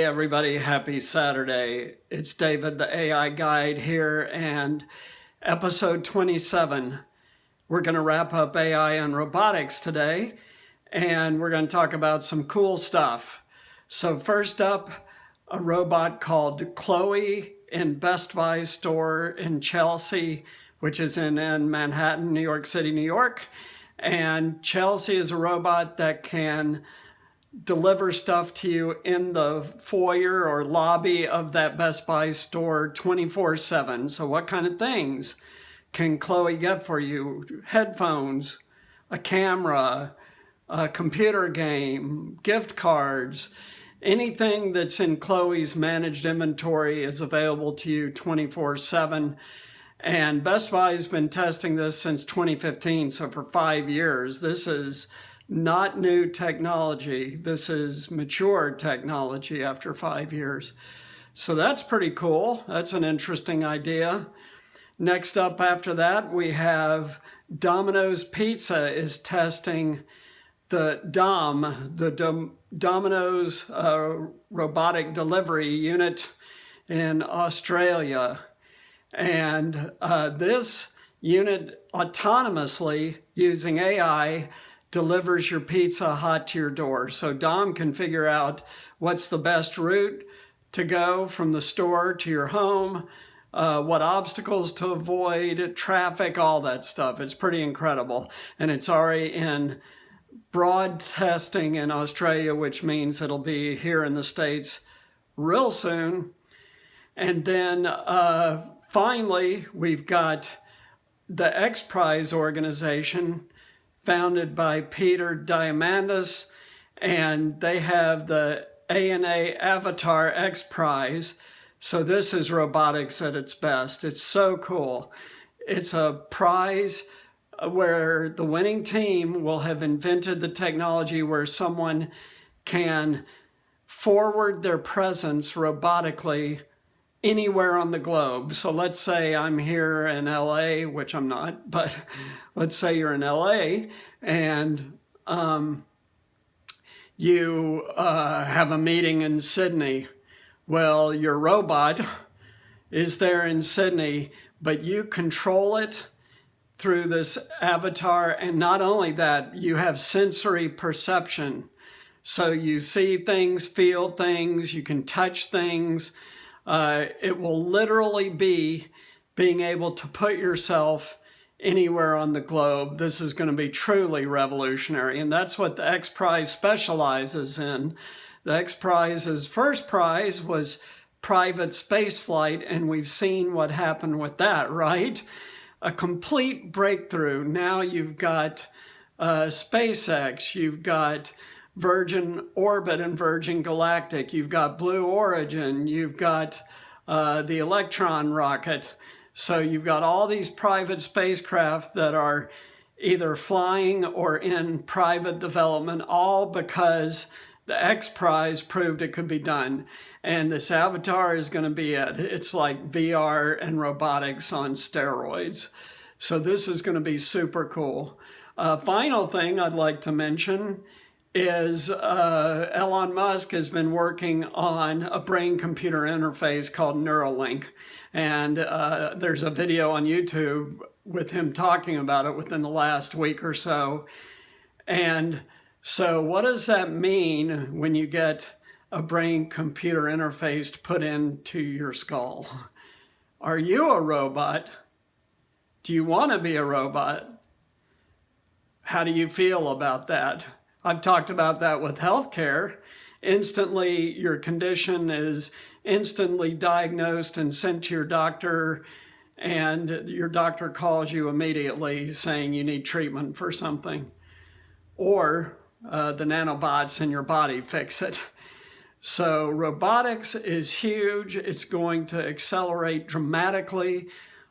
Hey everybody, happy Saturday. It's David, the AI Guide here, and episode 27. We're going to wrap up AI and robotics today, and we're going to talk about some cool stuff. So first up, a robot called Chloe in Best Buy store in Chelsea, which is in Manhattan, New York City, New York. And Chelsea is a robot that can deliver stuff to you in the foyer or lobby of that Best Buy store 24/7. So what kind of things can Chloe get for you? Headphones, a camera, a computer game, gift cards, anything that's in Chloe's managed inventory is available to you 24/7. And Best Buy's been testing this since 2015, so for 5 years. This is not new technology. This is mature technology after 5 years. So that's pretty cool. That's an interesting idea. Next up after that, we have Domino's Pizza is testing the Domino's robotic delivery unit in Australia. And this unit autonomously using AI delivers your pizza hot to your door. So Dom can figure out what's the best route to go from the store to your home, what obstacles to avoid, traffic, all that stuff. It's pretty incredible. And it's already in broad testing in Australia, which means it'll be here in the States real soon. And then finally, we've got the X Prize organization founded by Peter Diamandis, and they have the ANA Avatar X Prize. So this is robotics at its best. It's so cool. It's a prize where the winning team will have invented the technology where someone can forward their presence robotically anywhere on the globe. So let's say I'm here in LA, which I'm not, but let's say you're in LA and you have a meeting in Sydney. Well, your robot is there in Sydney, but you control it through this avatar. And not only that, you have sensory perception. So you see things, feel things, you can touch things. It will literally be being able to put yourself anywhere on the globe. This is going to be truly revolutionary, and that's what the X Prize specializes in. The X Prize's first prize was private space flight, and we've seen what happened with that, right? A complete breakthrough. Now you've got SpaceX, you've got Virgin Orbit and Virgin Galactic, you've got Blue Origin, you've got the Electron rocket. So you've got all these private spacecraft that are either flying or in private development, all because the X Prize proved it could be done. And this avatar is going to be it. It's like VR and robotics on steroids. So this is going to be super cool. Final thing I'd like to mention is Elon Musk has been working on a brain-computer interface called Neuralink. And there's a video on YouTube with him talking about it within the last week or so. And so what does that mean when you get a brain-computer interface put into your skull? Are you a robot? Do you want to be a robot? How do you feel about that? I've talked about that with healthcare. Instantly, your condition is instantly diagnosed and sent to your doctor, and your doctor calls you immediately saying you need treatment for something. Or the nanobots in your body fix it. So robotics is huge. It's going to accelerate dramatically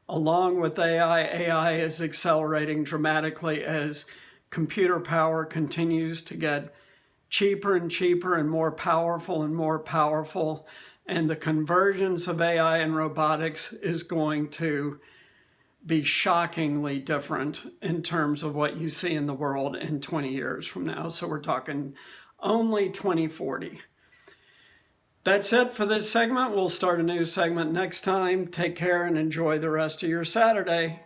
along with AI. AI is accelerating dramatically as computer power continues to get cheaper and cheaper and more powerful and more powerful. And the convergence of AI and robotics is going to be shockingly different in terms of what you see in the world in 20 years from now. So we're talking only 2040. That's it for this segment. We'll start a new segment next time. Take care and enjoy the rest of your Saturday.